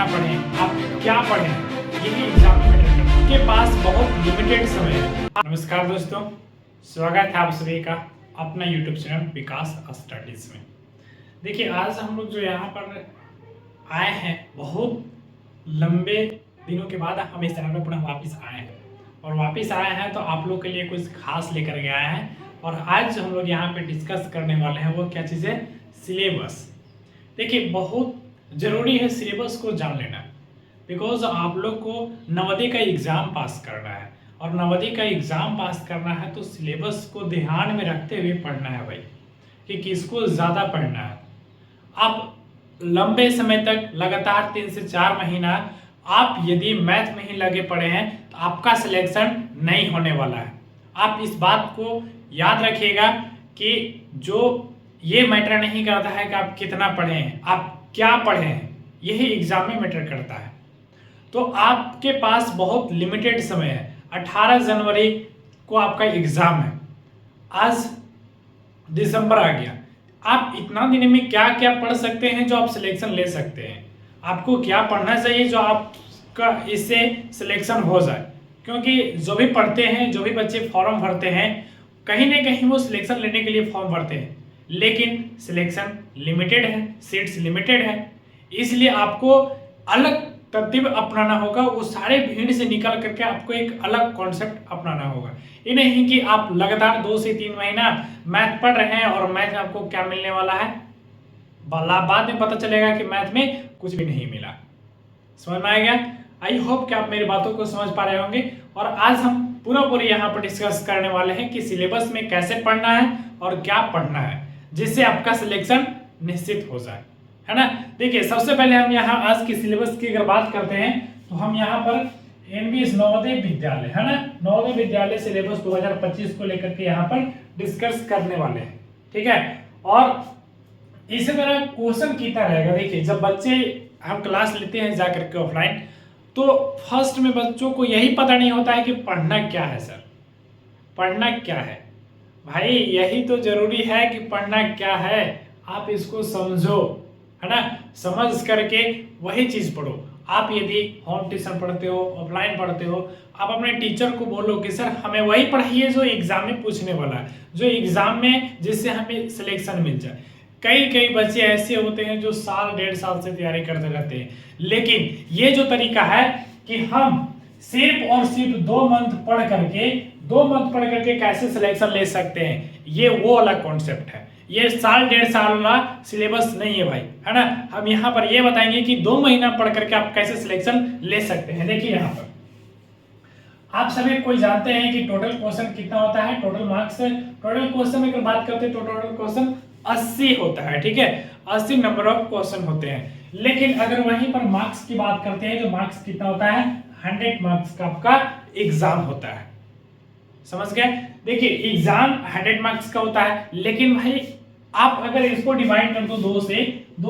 कितना पढ़ें, आप क्या पढ़ें, यही एग्जाम में मैटर करता है। आपके पास बहुत लिमिटेड समय है। नमस्कार दोस्तों, स्वागत है आप सभी का अपना YouTube चैनल विकास स्टडीज में। देखिए, आज हम लोग जो यहाँ पर आए हैं, बहुत लंबे दिनों के बाद हम इस चैनल पर पुनः वापस आए हैं, और वापस आए हैं तो आप लोग के लिए कुछ खास लेकर के आए हैं। और आज हम लोग यहाँ पे डिस्कस करने वाले हैं वो क्या चीज़ है, सिलेबस। देखिए, बहुत ज़रूरी है सिलेबस को जान लेना, बिकॉज आप लोग को नवोदय का एग्ज़ाम पास करना है, और नवोदय का एग्ज़ाम पास करना है तो सिलेबस को ध्यान में रखते हुए पढ़ना है भाई, कि किसको ज़्यादा पढ़ना है। आप लंबे समय तक लगातार 3 से 4 महीना आप यदि मैथ में ही लगे पड़े हैं तो आपका सिलेक्शन नहीं होने वाला है। आप इस बात को याद रखिएगा कि जो ये मैटर नहीं करता है कि आप कितना पढ़े हैं, आप क्या पढ़े हैं, यही एग्जाम में मैटर करता है। तो आपके पास बहुत लिमिटेड समय है। 18 जनवरी को आपका एग्जाम है, आज दिसंबर आ गया। आप इतना दिन में क्या क्या पढ़ सकते हैं जो आप सिलेक्शन ले सकते हैं। आपको क्या पढ़ना चाहिए जो आपका इससे सिलेक्शन हो जाए, क्योंकि जो भी पढ़ते हैं, जो भी बच्चे फॉर्म भरते हैं, कहीं ना कहीं वो सिलेक्शन लेने के लिए फॉर्म भरते हैं, लेकिन सिलेक्शन लिमिटेड है, सीट्स लिमिटेड है। इसलिए आपको अलग तरतीब अपनाना होगा। वो सारे भीड़ से निकल करके आपको एक अलग कॉन्सेप्ट अपनाना होगा। ये नहीं कि आप लगातार 2 से 3 महीना मैथ पढ़ रहे हैं और मैथ में आपको क्या मिलने वाला है, बाद में पता चलेगा कि मैथ में कुछ भी नहीं मिला। समझ में आ गया? आई होप कि आप मेरी बातों को समझ पा रहे होंगे। और आज हम पूरी यहाँ पर डिस्कस करने वाले हैं कि सिलेबस में कैसे पढ़ना है और क्या पढ़ना है, जिससे आपका सिलेक्शन निश्चित हो जाए, है ना। देखिए, सबसे पहले हम यहाँ आज की सिलेबस की अगर बात करते हैं तो हम यहाँ पर NVS नवोदय विद्यालय, है ना, नवोदय विद्यालय सिलेबस 2025 को लेकर के यहाँ पर डिस्कस करने वाले हैं, ठीक है। और इसी तरह क्वेश्चन कितना रहेगा। देखिए, जब बच्चे हम क्लास लेते हैं जाकर के ऑफलाइन, तो फर्स्ट में बच्चों को यही पता नहीं होता है कि पढ़ना क्या है। सर, पढ़ना क्या है भाई, यही तो जरूरी है कि पढ़ना क्या है, आप इसको समझो, है ना। समझ करके वही चीज पढ़ो। आप यदि होम ट्यूशन पढ़ते हो, ऑफलाइन पढ़ते हो, आप अपने टीचर को बोलो कि सर हमें वही पढ़ाइए जो एग्जाम में पूछने वाला है, जो एग्जाम में जिससे हमें सिलेक्शन मिल जाए। कई बच्चे ऐसे होते हैं जो साल 1.5 साल से तैयारी करते रहते हैं, लेकिन ये जो तरीका है कि हम सिर्फ और सिर्फ 2 मंथ पढ़ करके कैसे सिलेक्शन ले सकते हैं, ये वो वाला कॉन्सेप्ट है। ये साल 1.5 साल वाला सिलेबस नहीं है भाई, है ना। हम यहाँ पर ये बताएंगे कि 2 महीना पढ़ करके आप कैसे सिलेक्शन ले सकते हैं। देखिए, यहाँ पर आप सभी कोई जानते हैं कि टोटल क्वेश्चन कितना होता है, टोटल मार्क्स। टोटल क्वेश्चन में अगर बात करते हैं तो टोटल क्वेश्चन 80 होता है, ठीक है। 80 नंबर ऑफ क्वेश्चन होते हैं। लेकिन अगर वहीं पर मार्क्स की बात करते हैं तो मार्क्स कितना होता है, 100 मार्क्स का आपका एग्जाम होता है। समझ गए? देखिए, एग्जाम 100 मार्क्स का होता है, लेकिन भाई आप अगर इसको डिवाइड कर दो, 2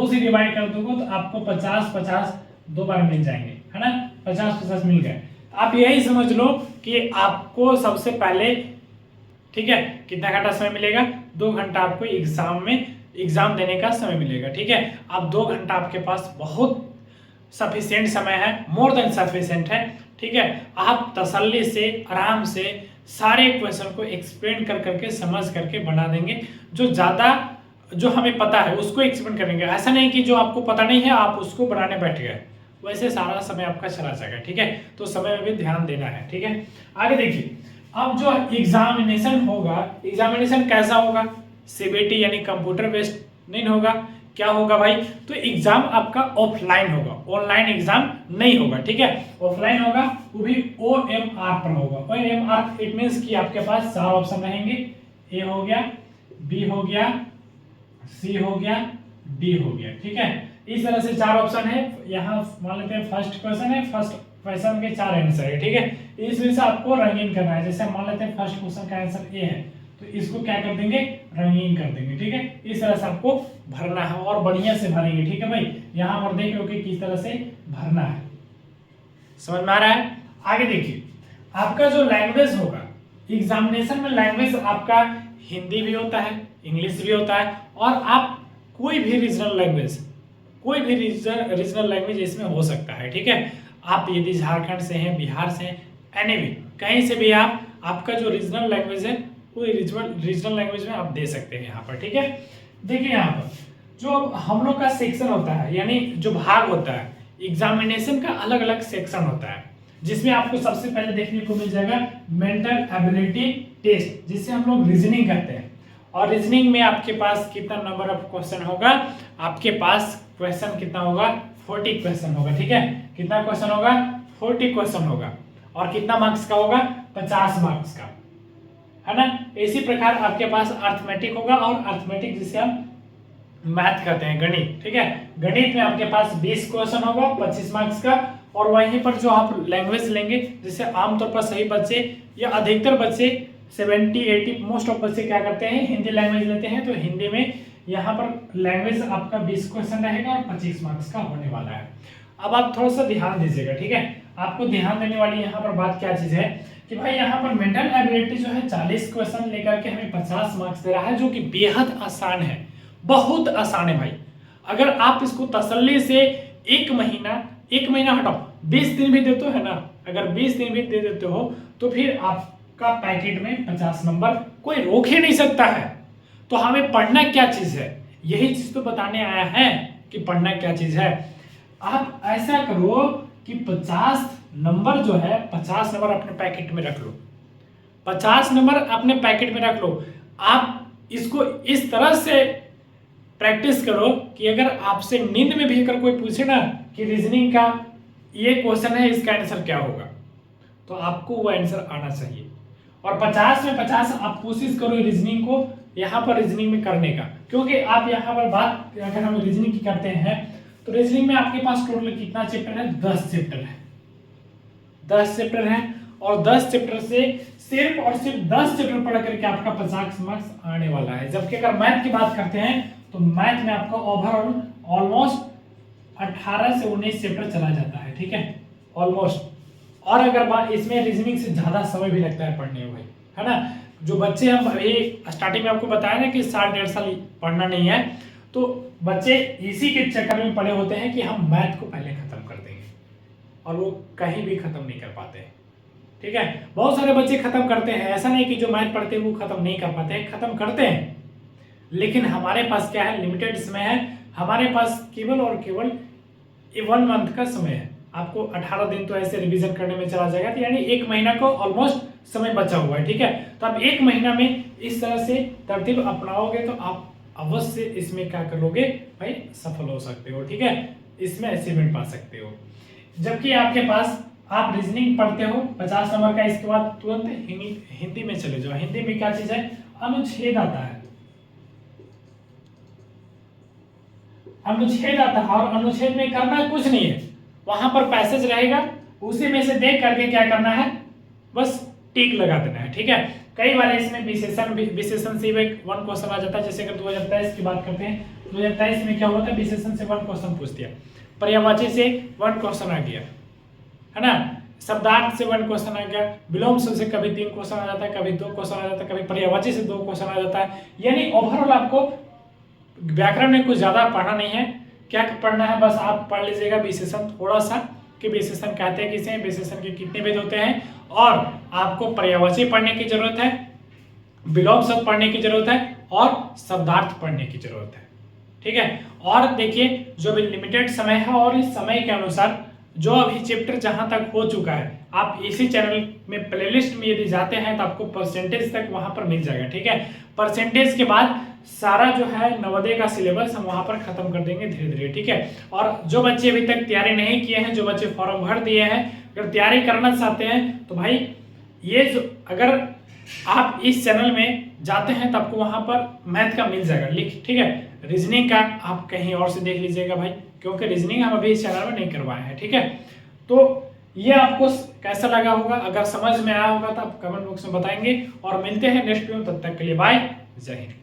से डिवाइड कर दोगे तो आपको 50-50 2 बार मिल जाएंगे, है ना। 50-50 मिल गए। आप यही समझ लो कि आपको सबसे पहले, ठीक है, कितना घंटा समय मिलेगा, 2 घंटा आपको एग्जाम देने का समय मिलेगा, ठीक है। आप 2 घंटा आपके पास बहुत सफिशिएंट समय है, मोर देन सफिशिएंट है, ठीक है। आप तसल्ली से, आराम से सारे क्वेश्चन को एक्सप्लेन कर करके, समझ करके बना देंगे। जो हमें पता है उसको एक्सप्लेन करेंगे। ऐसा नहीं कि जो आपको पता नहीं है आप उसको बनाने बैठ गए, वैसे सारा समय आपका चला जाएगा, ठीक है। तो समय में भी ध्यान देना है, ठीक है। आगे देखिए, अब जो एग्जामिनेशन होगा, एग्जामिनेशन कैसा होगा, CBT यानी कंप्यूटर बेस्ड नहीं होगा। क्या होगा भाई, तो एग्जाम आपका ऑफलाइन होगा, ऑनलाइन एग्जाम नहीं होगा, ठीक है। ऑफलाइन होगा, वो भी OMR पर होगा। OMR इट मींस कि आपके पास 4 ऑप्शन रहेंगे, A हो गया, B हो गया, C हो गया, D हो गया, ठीक है। इस तरह से 4 ऑप्शन है। यहाँ मान लेते हैं फर्स्ट क्वेश्चन है, फर्स्ट क्वेश्चन के 4 आंसर है, ठीक है। इस वजह से आपको रंगीन करना है। जैसे मान लेते हैं फर्स्ट क्वेश्चन का आंसर A है, तो इसको क्या कर देंगे, रंगीन कर देंगे, ठीक है। इस तरह से आपको भरना है और बढ़िया से भरेंगे, ठीक है भाई। यहाँ पर देख लो कि किस तरह से भरना है, समझ में आ रहा है। आगे देखिए, आपका जो लैंग्वेज होगा एग्जामिनेशन में, लैंग्वेज आपका हिंदी भी होता है, इंग्लिश भी होता है, और आप कोई भी रीजनल लैंग्वेज कोई भी रीजनल लैंग्वेज इसमें हो सकता है, ठीक है। आप यदि झारखंड से हैं, बिहार से हैं, एनी भी कहीं से भी आपका जो रीजनल लैंग्वेज है वो रीजनल लैंग्वेज में आप दे सकते हैं यहाँ पर, ठीक है। देखिए यहाँ पर जो हम लोग का सेक्शन होता है, यानी जो भाग होता है एग्जामिनेशन का, अलग अलग सेक्शन होता है, जिसमें आपको सबसे पहले देखने को मिल जाएगा मेंटल एबिलिटी टेस्ट, जिसे हम लोग रीजनिंग कहते हैं। और रीजनिंग में आपके पास कितना नंबर ऑफ क्वेश्चन होगा, आपके पास क्वेश्चन कितना होगा, 40 क्वेश्चन होगा, ठीक है। कितना क्वेश्चन होगा, 40 क्वेश्चन होगा। और कितना मार्क्स का होगा, 50 मार्क्स का, है ना। इसी प्रकार आपके पास अर्थमेटिक होगा, और अर्थमेटिक जिसे हम मैथ कहते हैं, गणित, ठीक है। गणित में आपके पास 20 क्वेश्चन होगा 25 मार्क्स का। और वहीं पर जो आप लैंग्वेज लेंगे, जिसे आमतौर पर सही बच्चे या अधिकतर बच्चे 70-80 मोस्ट ऑफ बच्चे क्या करते हैं, हिंदी लैंग्वेज लेते हैं। तो हिंदी में यहाँ पर लैंग्वेज आपका 20 क्वेश्चन रहेगा और 25 मार्क्स का होने वाला है। अब आप थोड़ा सा ध्यान दीजिएगा, ठीक है। आपको ध्यान देने वाली यहाँ पर बात क्या चीज है कि भाई यहाँ पर मेंटल एबिलिटी जो है 40 क्वेश्चन लेकर के हमें 50 मार्क्स दे रहा है, जो कि बेहद आसान है, बहुत आसान है भाई। अगर आप इसको तसल्ली से एक महीना हटाओ, 20 दिन भी देते हो, है ना, अगर 20 दिन भी दे देते हो तो फिर आपका पैकेट में 50 नंबर कोई रोक ही नहीं सकता है। तो हमें पढ़ना क्या चीज है, यही चीज तो बताने आया है कि पढ़ना क्या चीज है। आप ऐसा करो कि 50 नंबर जो है, 50 नंबर अपने पैकेट में रख लो, 50 नंबर अपने पैकेट में रख लो। आप इसको इस तरह से प्रैक्टिस करो कि अगर आपसे नींद में भी अगर कोई पूछे ना कि रीजनिंग का ये क्वेश्चन है, इसका आंसर क्या होगा, तो आपको वो आंसर आना चाहिए। और 50 में 50 आप कोशिश करो रीजनिंग को यहाँ पर रीजनिंग में करने का, क्योंकि आप यहाँ पर बात अगर हम रीजनिंग की करते हैं तो रीजनिंग में आपके पास टोटल कितना चैप्टर है, 10 चैप्टर है, 10 चैप्टर है। और 10 चैप्टर से सिर्फ और सिर्फ 10 चैप्टर पढ़ करके आपका 50 मार्क्स आने वाला है। जबकि अगर मैथ की बात करते हैं तो मैथ में आपका ओवरऑल ऑलमोस्ट 18 से 19 चैप्टर चला जाता है, ठीक है, ऑलमोस्ट। और अगर इसमें रीजनिंग से ज्यादा समय भी लगता है पढ़ने में, है ना। जो बच्चे हम अभी स्टार्टिंग में आपको बताया ना कि 1.5 साल पढ़ना नहीं है, तो बच्चे इसी के चक्कर में पड़े होते हैं कि हम मैथ को पहले खत्म कर देंगे, और वो कहीं भी खत्म नहीं कर पाते हैं, ठीक है। बहुत सारे बच्चे खत्म करते हैं, ऐसा नहीं कि जो मैथ पढ़ते हैं वो खत्म नहीं कर पाते हैं, खत्म करते हैं। लेकिन हमारे पास क्या है, लिमिटेड समय है। हमारे पास केवल और केवल 1 मंथ का समय है। आपको 18 दिन तो ऐसे रिवीजन करने में चला जाएगा, तो यानी 1 महीना को ऑलमोस्ट समय बचा हुआ है, ठीक है। तो आप 1 महीना में इस तरह से तरतीब अपनाओगे तो आप अवश्य इसमें क्या करोगे भाई, सफल हो सकते हो, ठीक है, इसमें अचीवमेंट पा सकते हो। जबकि आपके पास आप रीजनिंग पढ़ते हो 50 नंबर का, इसके बाद तुरंत हिंदी में चले जाओ। हिंदी में क्या चीज है, अनुच्छेद आता है, अनुच्छेद आता है। और अनुच्छेद में करना कुछ नहीं है, वहां पर पैसेज रहेगा, उसी में से देख करके क्या करना है, बस टिक लगा देना है, ठीक है। कई बार इसमें विशेषण से 1 क्वेश्चन आ जाता है। जैसे अगर 2023 की बात करते हैं, 2023 में क्या हुआ था, विशेषण से 1 क्वेश्चन पूछ दिया, पर्यायवाची से 1 क्वेश्चन आ गया, है ना, शब्दार्थ से 1 क्वेश्चन आ गया, विलोम से कभी 3 क्वेश्चन आ जाता है, कभी 2 क्वेश्चन आ जाता है, कभी पर्यायवाची से 2 क्वेश्चन आ जाता है। यानी ओवरऑल आपको व्याकरण में कुछ ज्यादा पढ़ना नहीं है। क्या पढ़ना है, बस आप पढ़ लीजिएगा विशेषण थोड़ा सा, कि विशेषण कहते हैं किसे, विशेषण के कितने भेद होते हैं, और आपको पर्यायवाची पढ़ने की जरूरत है, विलोम शब्द पढ़ने की जरूरत है, और शब्दार्थ पढ़ने की जरूरत है, ठीक है। और देखिए जो भी लिमिटेड समय है, और इस समय के अनुसार जो अभी चैप्टर जहां तक हो चुका है, आप इसी चैनल में प्लेलिस्ट में यदि जाते हैं तो आपको परसेंटेज तक वहां पर मिल जाएगा, ठीक है। परसेंटेज के बाद सारा जो है नवोदय का सिलेबस हम वहां पर खत्म कर देंगे धीरे धीरे, ठीक है। और जो बच्चे अभी तक तैयारी नहीं किए हैं, जो बच्चे फॉर्म भर दिए हैं, अगर तैयारी करना चाहते हैं तो भाई ये जो अगर आप इस चैनल में जाते हैं तो आपको वहां पर मैथ का मिल जाएगा लिख, ठीक है। रीजनिंग का आप कहीं और से देख लीजिएगा भाई, क्योंकि रीजनिंग हम अभी इस चैनल में नहीं करवाए हैं, ठीक है। तो ये आपको कैसा लगा होगा, अगर समझ में आया होगा तो आप कमेंट बॉक्स में बताएंगे। और मिलते हैं नेक्स्ट वीडियो, तब तक के लिए बाय, जय हिंद।